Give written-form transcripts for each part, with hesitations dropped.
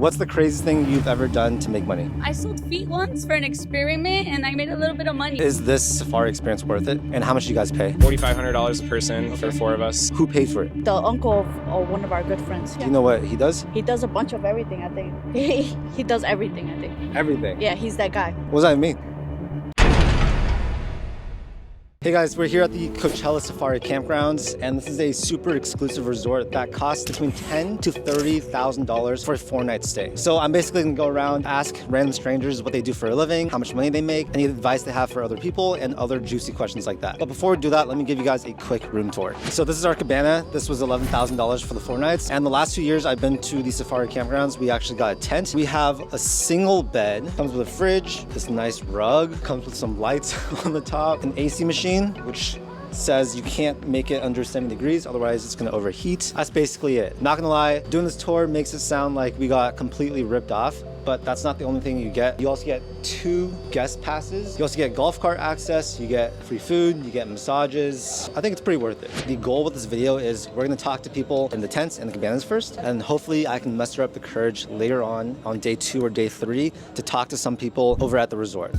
What's the craziest thing you've ever done to make money? I sold feet once for an experiment and I made a little bit of money. Is this safari experience worth it? And how much do you guys pay? $4,500 a person for 4 of us. Who paid for it? The uncle of one of our good friends. Do you know what he does? He does a bunch of everything, I think. He does everything, I think. Everything. Yeah, he's that guy. What does that mean? Hey guys, we're here at the Coachella Safari campgrounds, and this is a super exclusive resort that costs between $10,000 to $30,000 for a 4-night stay. So I'm basically gonna go around, ask random strangers what they do for a living, how much money they make, any advice they have for other people, and other juicy questions like that. But before we do that, let me give you guys a quick room tour. So this is our cabana. This was $11,000 for the 4 nights. And the last 2 years I've been to the safari campgrounds, we actually got a tent. We have a single bed, comes with a fridge, this nice rug, comes with some lights on the top, an AC machine, which says you can't make it under 70 degrees, otherwise it's gonna overheat. That's basically it. Not gonna lie, doing this tour makes it sound like we got completely ripped off, but that's not the only thing you get. You also get 2 guest passes. You also get golf cart access, you get free food, you get massages. I think it's pretty worth it. The goal with this video is we're gonna talk to people in the tents and the cabanas first, and hopefully I can muster up the courage later on day 2 or day 3 to talk to some people over at the resort.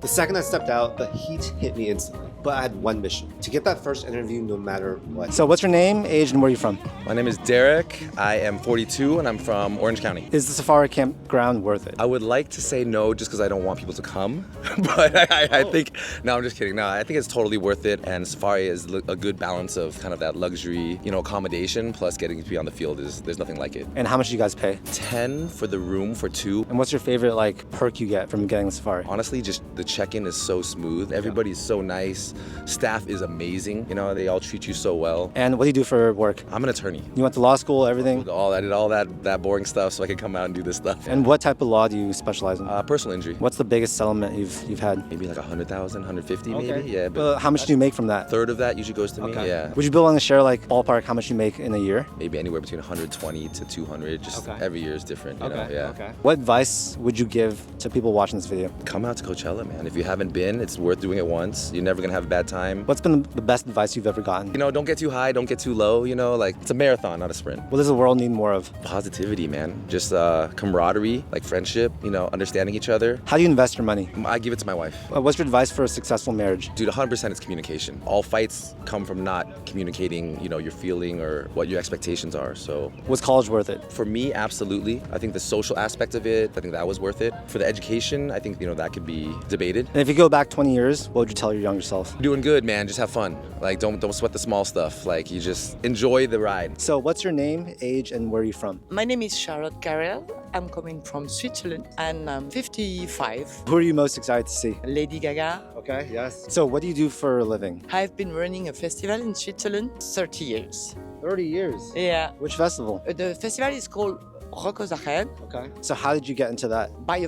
The second I stepped out, the heat hit me instantly. But I had one mission, to get that first interview no matter what. So what's your name, age, and where are you from? My name is Derrick. I am 42 and I'm from Orange County. Is the safari campground worth it? I would like to say no just because I don't want people to come, but I think, no, I'm just kidding. No, I think it's totally worth it, and safari is a good balance of kind of that luxury, accommodation, plus getting to be on the field there's nothing like it. And how much do you guys pay? 10 for the room for 2. And what's your favorite perk you get from getting the safari? Honestly, just the check-in is so smooth. Everybody's so nice. Staff is amazing. They all treat you so well. And what do you do for work? I'm an attorney. You went to law school, everything? I did all that boring stuff so I could come out and do this stuff. And what type of law do you specialize in? Personal injury. What's the biggest settlement you've had? Maybe like 100,000, 150 okay. maybe. Yeah. But how much do you make from that? 1/3 of that usually goes to me. Yeah. Would you be willing to share ballpark how much you make in a year? Maybe anywhere between 120 to 200. Just every year is different. You know? Yeah. Okay. What advice would you give to people watching this video? Come out to Coachella, man. If you haven't been, it's worth doing it once. You're never gonna have a bad time. What's been the best advice you've ever gotten? Don't get too high, don't get too low. It's a marathon, not a sprint. What does the world need more of? Positivity, man. Just camaraderie, friendship. Understanding each other. How do you invest your money? I give it to my wife. What's your advice for a successful marriage? Dude, 100% is communication. All fights come from not communicating, your feeling or what your expectations are. So, was college worth it? For me, absolutely. I think the social aspect of it, I think that was worth it. For the education, I think that could be debated. And if you go back 20 years, what would you tell your younger self? Doing good, man. Just have fun. Don't sweat the small stuff. You just enjoy the ride. So, what's your name, age, and where are you from? My name is Charlotte Carrel. I'm coming from Switzerland and I'm 55. Who are you most excited to see? Lady Gaga. Okay, yes. So what do you do for a living? I've been running a festival in Switzerland 30 years. 30 years? Yeah. Which festival? The festival is called Rockosachel. Okay. So how did you get into that? By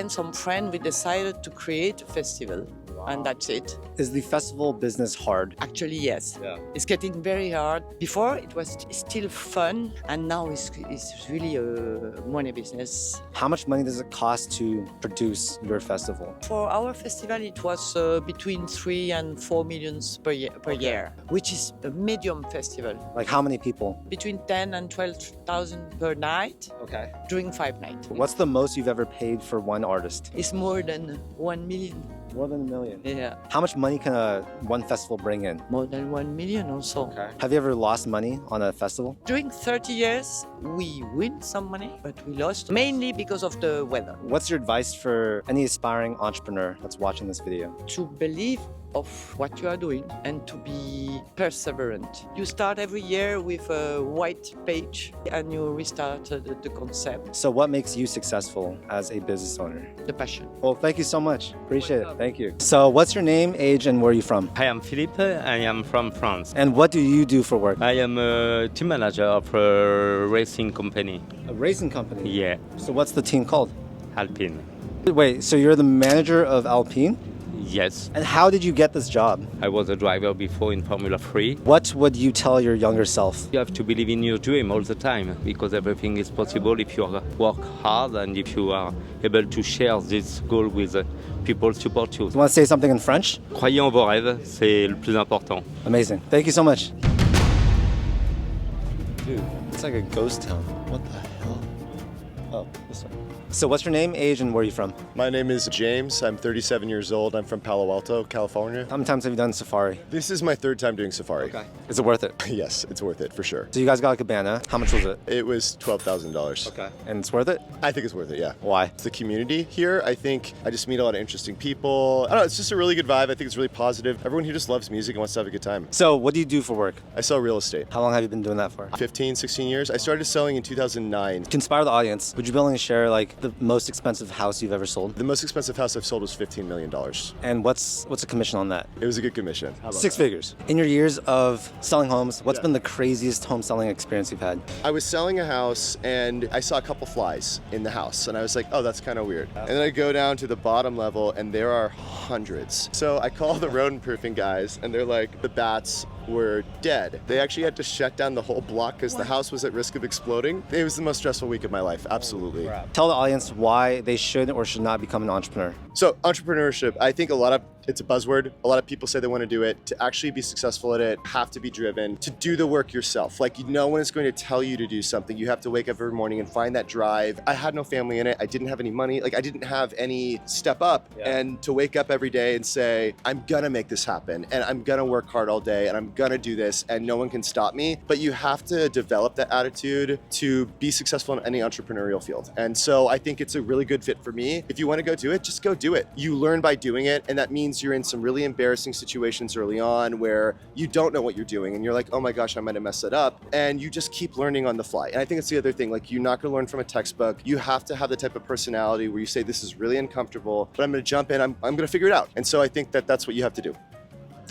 some friend, we decided to create a festival. Wow. And that's it. Is the festival business hard? Actually, yes. Yeah. It's getting very hard. Before, it was still fun, and now it's really a money business. How much money does it cost to produce your festival? For our festival, it was between 3 and 4 million per year, which is a medium festival. Like how many people? Between 10 and 12,000 per night. Okay. During 5 nights. What's the most you've ever paid for one artist? It's more than 1 million. More than $1 million? Yeah. How much money can one festival bring in? More than 1 million also. Okay. Have you ever lost money on a festival? During 30 years, we win some money, but we lost mainly because of the weather. What's your advice for any aspiring entrepreneur that's watching this video? To believe of what you are doing and to be perseverant. You start every year with a white page and you restart the concept. So what makes you successful as a business owner? The passion. Well, thank you so much. Appreciate it. Thank you. So what's your name, age, and where are you from? I am Philippe. I am from France. And what do you do for work? I am a team manager of a racing company. A racing company? Yeah. So what's the team called? Alpine. Wait, so you're the manager of Alpine? Yes. And how did you get this job? I was a driver before in Formula 3. What would you tell your younger self? You have to believe in your dream all the time because everything is possible if you work hard and if you are able to share this goal with people support you. You want to say something in French? Croyez en vos rêves, c'est le plus important. Amazing. Thank you so much. Dude. It's like a ghost town. What the hell? Oh, this one. So what's your name, age, and where are you from? My name is James. I'm 37 years old. I'm from Palo Alto, California. How many times have you done safari? This is my third time doing safari. Okay. Is it worth it? Yes, it's worth it for sure. So you guys got a cabana. How much was it? It was $12,000. Okay. And it's worth it? I think it's worth it, yeah. Why? It's the community here. I think I just meet a lot of interesting people. I don't know, it's just a really good vibe. I think it's really positive. Everyone here just loves music and wants to have a good time. So what do you do for work? I sell real estate. How long have you been doing that for? 15, 16 years. I started selling in 2009. To inspire the audience, would you be willing to share like the most expensive house you've ever sold? The most expensive house I've sold was $15 million. And what's a commission on that? It was a good commission. How about Six that? figures. In your years of selling homes, what's been the craziest home selling experience you've had? I was selling a house and I saw a couple flies in the house and I was like, oh, that's kind of weird. And then I go down to the bottom level and there are hundreds. So I call the rodent proofing guys and they're like, the bats were dead. They actually had to shut down the whole block because the house was at risk of exploding. It was the most stressful week of my life, absolutely. Tell the audience why they should or should not become an entrepreneur. So entrepreneurship, I think it's a buzzword. A lot of people say they want to do it. To actually be successful at it, have to be driven, to do the work yourself. Like, no one is going to tell you to do something. You have to wake up every morning and find that drive. I had no family in it. I didn't have any money. Like, I didn't have any step up. And to wake up every day and say, I'm gonna make this happen and I'm gonna work hard all day and I'm gonna do this and no one can stop me. But you have to develop that attitude to be successful in any entrepreneurial field. And so I think it's a really good fit for me. If you want to go do it, just go do it. You learn by doing it, and that means you're in some really embarrassing situations early on where you don't know what you're doing and you're like, oh my gosh, I might have messed it up. And you just keep learning on the fly. And I think it's the other thing, like, you're not gonna learn from a textbook. You have to have the type of personality where you say, this is really uncomfortable, but I'm gonna jump in, I'm gonna figure it out. And so I think that that's what you have to do.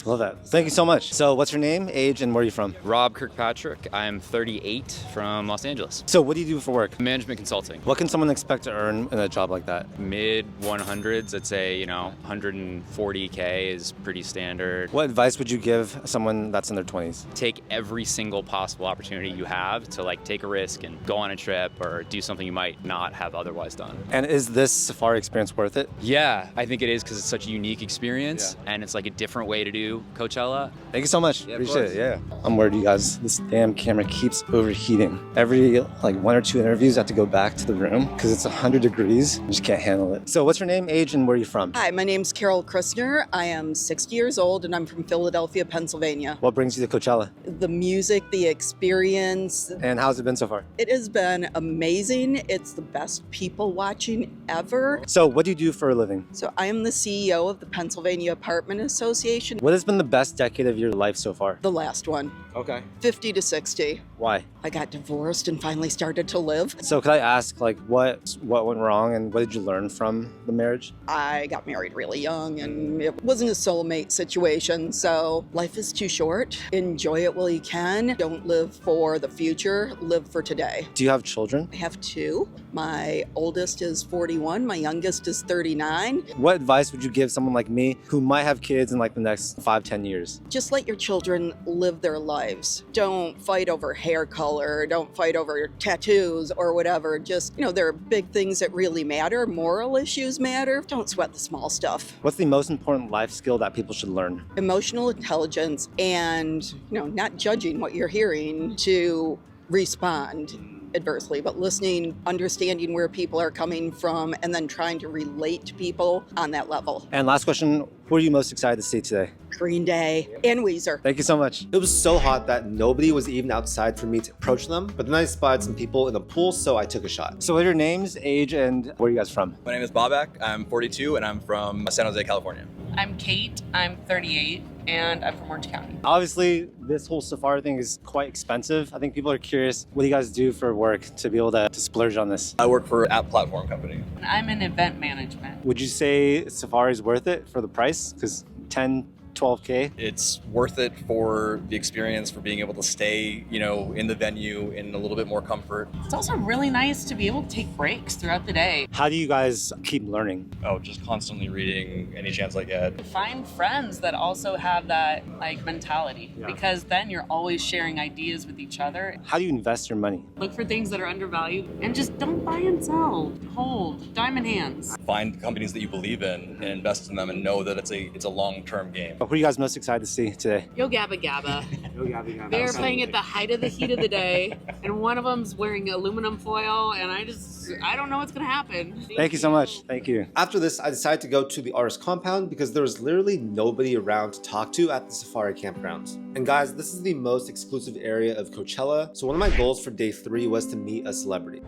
Love that. Thank you so much. So what's your name, age, and where are you from? Rob Kirkpatrick. I'm 38 from Los Angeles. So what do you do for work? Management consulting. What can someone expect to earn in a job like that? Mid 100s, I'd say, 140K is pretty standard. What advice would you give someone that's in their 20s? Take every single possible opportunity you have to take a risk and go on a trip or do something you might not have otherwise done. And is this safari experience worth it? Yeah, I think it is because it's such a unique experience and it's like a different way to do Coachella. Thank you so much. Appreciate it. Yeah. I'm worried, you guys. This damn camera keeps overheating. Every one or two interviews, I have to go back to the room because it's 100 degrees. I just can't handle it. So what's your name, age, and where are you from? Hi, my name's Carol Christner. I am 60 years old and I'm from Philadelphia, Pennsylvania. What brings you to Coachella? The music, the experience. And how's it been so far? It has been amazing. It's the best people watching ever. So what do you do for a living? So I am the CEO of the Pennsylvania Apartment Association. What has been the best decade of your life so far? The last one. Okay. 50 to 60. Why? I got divorced and finally started to live. So could I ask what went wrong and what did you learn from the marriage? I got married really young and it wasn't a soulmate situation. So life is too short. Enjoy it while you can. Don't live for the future. Live for today. Do you have children? I have two. My oldest is 41. My youngest is 39. What advice would you give someone like me who might have kids in the next 5-10 years? Just let your children live their lives. Don't fight over hair color. Don't fight over tattoos or whatever. Just, there are big things that really matter. Moral issues matter. Don't sweat the small stuff. What's the most important life skill that people should learn? Emotional intelligence and, not judging what you're hearing to respond adversely, but listening, understanding where people are coming from, and then trying to relate to people on that level. And last question, who are you most excited to see today? Green Day and Weezer. Thank you so much. It was so hot that nobody was even outside for me to approach them, but then I spotted some people in the pool, so I took a shot. So what are your names, age, and where are you guys from? My name is Boback. I'm 42 and I'm from San Jose, California. I'm Kate. I'm 38 and I'm from Orange County. Obviously, this whole safari thing is quite expensive. I think people are curious, what do you guys do for work to be able to splurge on this? I work for an app platform company. I'm in event management. Would you say safari is worth it for the price? Because 12K? It's worth it for the experience, for being able to stay, in the venue in a little bit more comfort. It's also really nice to be able to take breaks throughout the day. How do you guys keep learning? Oh, just constantly reading any chance I get. Find friends that also have that mentality because then you're always sharing ideas with each other. How do you invest your money? Look for things that are undervalued and just don't buy and sell. Hold. Diamond hands. find companies that you believe in and invest in them and know that it's a long-term game. Who are you guys most excited to see today? Yo Gabba Gabba. They're playing at the height of the heat of the day, and one of them's wearing aluminum foil, and I don't know what's gonna happen. Thank you so much. Thank you. After this, I decided to go to the artist compound because there was literally nobody around to talk to at the safari campgrounds. And guys, this is the most exclusive area of Coachella, so one of my goals for day 3 was to meet a celebrity.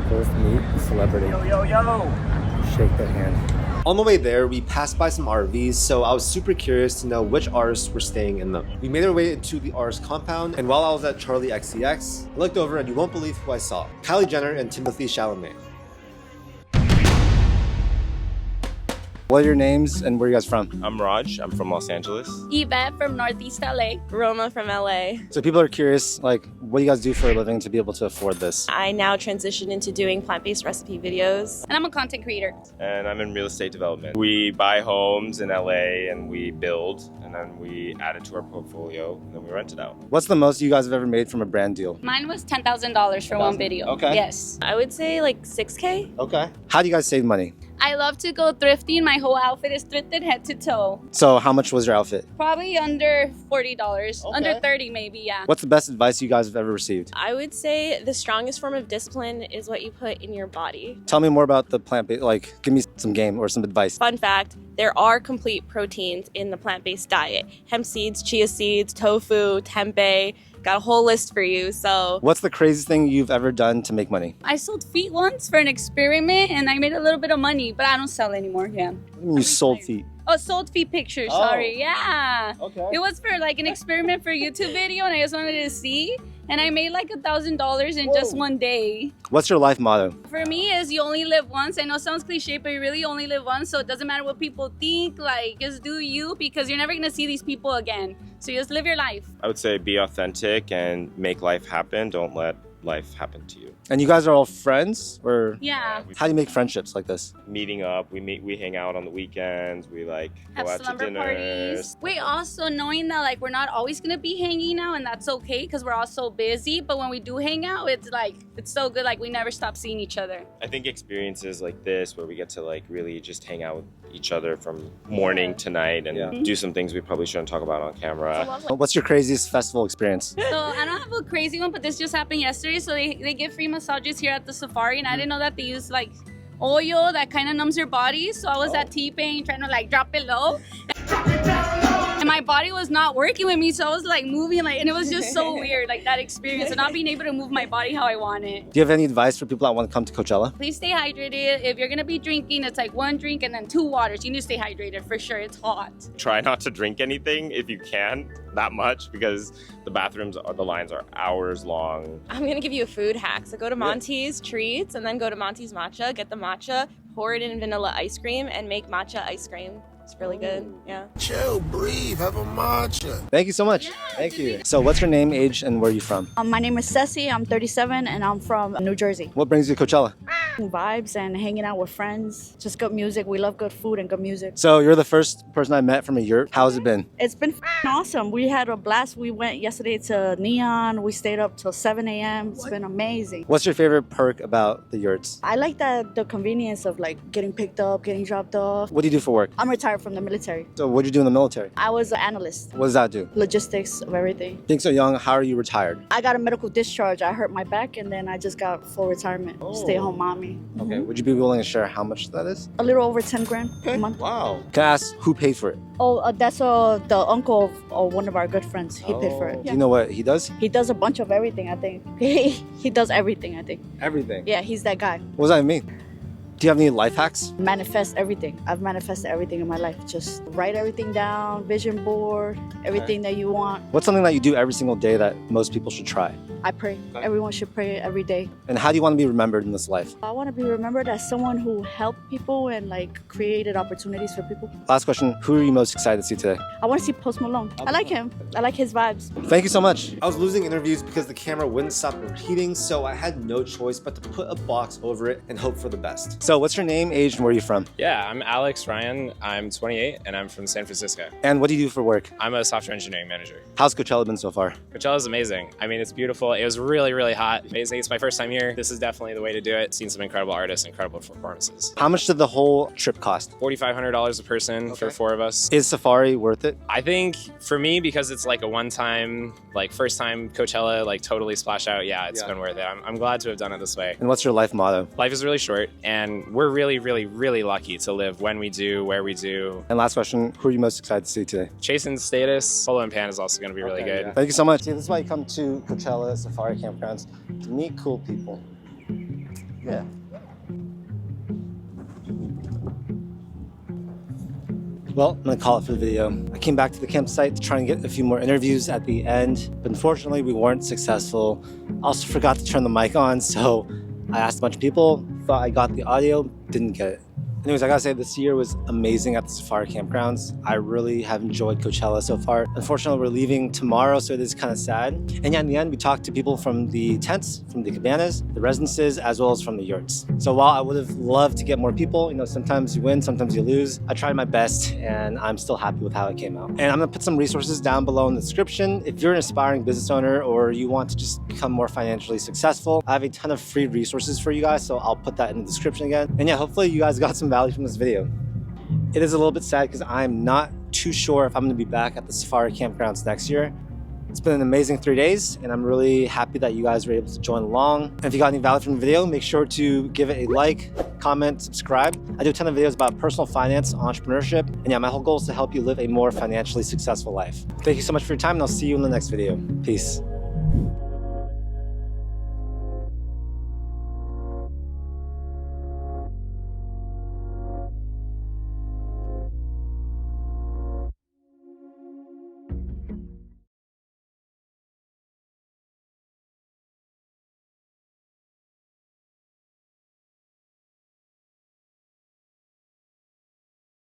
Both meet a celebrity. Yo. Shake their hand. On the way there, we passed by some RVs, so I was super curious to know which artists were staying in them. We made our way into the artist compound, and while I was at Charlie XCX, I looked over and you won't believe who I saw. Kylie Jenner and Timothée Chalamet. What are your names and where are you guys from? I'm Raj. I'm from Los Angeles. Yvette from Northeast LA. Roma from LA. So people are curious, like, what do you guys do for a living to be able to afford this? I now transition into doing plant-based recipe videos. And I'm a content creator. And I'm in real estate development. We buy homes in LA and we build, and then we add it to our portfolio, and then we rent it out. What's the most you guys have ever made from a brand deal? Mine was $10,000 for one video. Okay. Yes. I would say like 6K. Okay. How do you guys save money? I love to go thrifting. My whole outfit is thrifted head to toe. So how much was your outfit? Probably under $40. Okay. Under 30 maybe, yeah. What's the best advice you guys have ever received? I would say the strongest form of discipline is what you put in your body. Tell me more about the plant-based, like, give me some game or some advice. Fun fact, there are complete proteins in the plant-based diet. Hemp seeds, chia seeds, tofu, tempeh. Got a whole list for you, so. What's the craziest thing you've ever done to make money? I sold feet once for an experiment and I made a little bit of money, but I don't sell anymore, yeah. You sold feet. Oh, sold feet pictures, Oh. sorry, yeah. Okay. It was for like an experiment for a YouTube video and I just wanted to see. And I made like $1,000 in just one day. What's your life motto? For me is you only live once. I know it sounds cliche, but you really only live once. So it doesn't matter what people think, like just do you because you're never gonna see these people again. So you just live your life. I would say be authentic and make life happen. Don't let life happen to you. And you guys are all friends, or Yeah. how do you make friendships like this? Meeting up, we hang out on the weekends, we like Have go out to slumber dinners. parties. Wait, also knowing that like we're not always gonna be hanging out and that's okay because we're all so busy. But when we do hang out, it's like it's so good. Like we never stop seeing each other. I think experiences like this where we get to like really just hang out with each other from morning to night and do some things we probably shouldn't talk about on camera. What's your craziest festival experience? So I don't have a crazy one, but this just happened yesterday. So they give free massages here at the safari, and I didn't know that they use like oil that kind of numbs your body. So I was at T-Pain trying to like drop it low. And my body was not working with me, so I was like moving like, and it was just so weird, like that experience, and not being able to move my body how I want it. Do you have any advice for people that want to come to Coachella? Please stay hydrated. If you're gonna be drinking, it's like 1 drink and then 2 waters. You need to stay hydrated for sure. It's hot. Try not to drink anything if you can, that much, because the the lines are hours long. I'm gonna give you a food hack. So go to Monty's Treats and then go to Monty's Matcha, get the matcha, pour it in vanilla ice cream, and make matcha ice cream. It's really good, yeah. Chill, breathe, have a matcha. Thank you so much. Thank you. So what's your name, age, and where are you from? My name is Ceci. I'm 37 and I'm from New Jersey. What brings you to Coachella? Vibes and hanging out with friends. Just good music. We love good food and good music. So you're the first person I met from a yurt. How's it been? It's been awesome. We had a blast. We went yesterday to Neon. We stayed up till 7 a.m. It's been amazing. What's your favorite perk about the yurts? I like the convenience of like getting picked up, getting dropped off. What do you do for work? I'm retired from the military. So what do you do in the military? I was an analyst. What does that do? Logistics of everything. Being so young, how are you retired? I got a medical discharge. I hurt my back and then I just got full retirement. Stay-at-home mommy. Okay, would you be willing to share how much that is? A little over 10 grand a month. Wow. Can I ask who paid for it? Oh, that's the uncle of one of our good friends. He paid for it. Do you know what he does? He does a bunch of everything, I think. He does everything, I think. Everything? Yeah, he's that guy. What does that mean? Do you have any life hacks? Manifest everything. I've manifested everything in my life. Just write everything down, vision board, everything that you want. What's something that you do every single day that most people should try? I pray. Everyone should pray every day. And how do you want to be remembered in this life? I want to be remembered as someone who helped people and like created opportunities for people. Last question, who are you most excited to see today? I want to see Post Malone. I like him. I like his vibes. Thank you so much. I was losing interviews because the camera wouldn't stop overheating, so I had no choice but to put a box over it and hope for the best. So what's your name, age, and where are you from? Yeah, I'm Alex Ryan. I'm 28 and I'm from San Francisco. And what do you do for work? I'm a software engineering manager. How's Coachella been so far? Coachella is amazing. I mean, it's beautiful. It was really, really hot. Amazing. It's my first time here. This is definitely the way to do it. Seen some incredible artists, incredible performances. How much did the whole trip cost? $4,500 a person for 4 of us. Is Safari worth it? I think for me, because it's like a one-time, like first time Coachella, like totally splash out. Yeah, it's been worth it. I'm glad to have done it this way. And what's your life motto? Life is really short, and we're really, really, really lucky to live when we do, where we do. And last question, who are you most excited to see today? Chasing Status, Polo and Pan is also going to be really good. Yeah. Thank you so much. See, this is why you come to Coachella Safari Campgrounds, to meet cool people. Yeah. Well, I'm gonna call it for the video. I came back to the campsite to try and get a few more interviews at the end, but unfortunately we weren't successful. I also forgot to turn the mic on, so I asked a bunch of people, thought I got the audio, didn't get it. Anyways, I gotta say this year was amazing at the Safari Campgrounds. I really have enjoyed Coachella so far. Unfortunately, we're leaving tomorrow, so it is kind of sad. And yeah, in the end, we talked to people from the tents, from the cabanas, the residences, as well as from the yurts. So while I would have loved to get more people, you know, sometimes you win, sometimes you lose, I tried my best and I'm still happy with how it came out. And I'm gonna put some resources down below in the description. If you're an aspiring business owner or you want to just become more financially successful, I have a ton of free resources for you guys, so I'll put that in the description again. And yeah, hopefully you guys got some value from this video. It is a little bit sad because I'm not too sure if I'm going to be back at the Safari Campgrounds next year. It's been an amazing 3 days and I'm really happy that you guys were able to join along. And if you got any value from the video, make sure to give it a like, comment, subscribe. I do a ton of videos about personal finance, entrepreneurship, and yeah, my whole goal is to help you live a more financially successful life. Thank you so much for your time and I'll see you in the next video. Peace.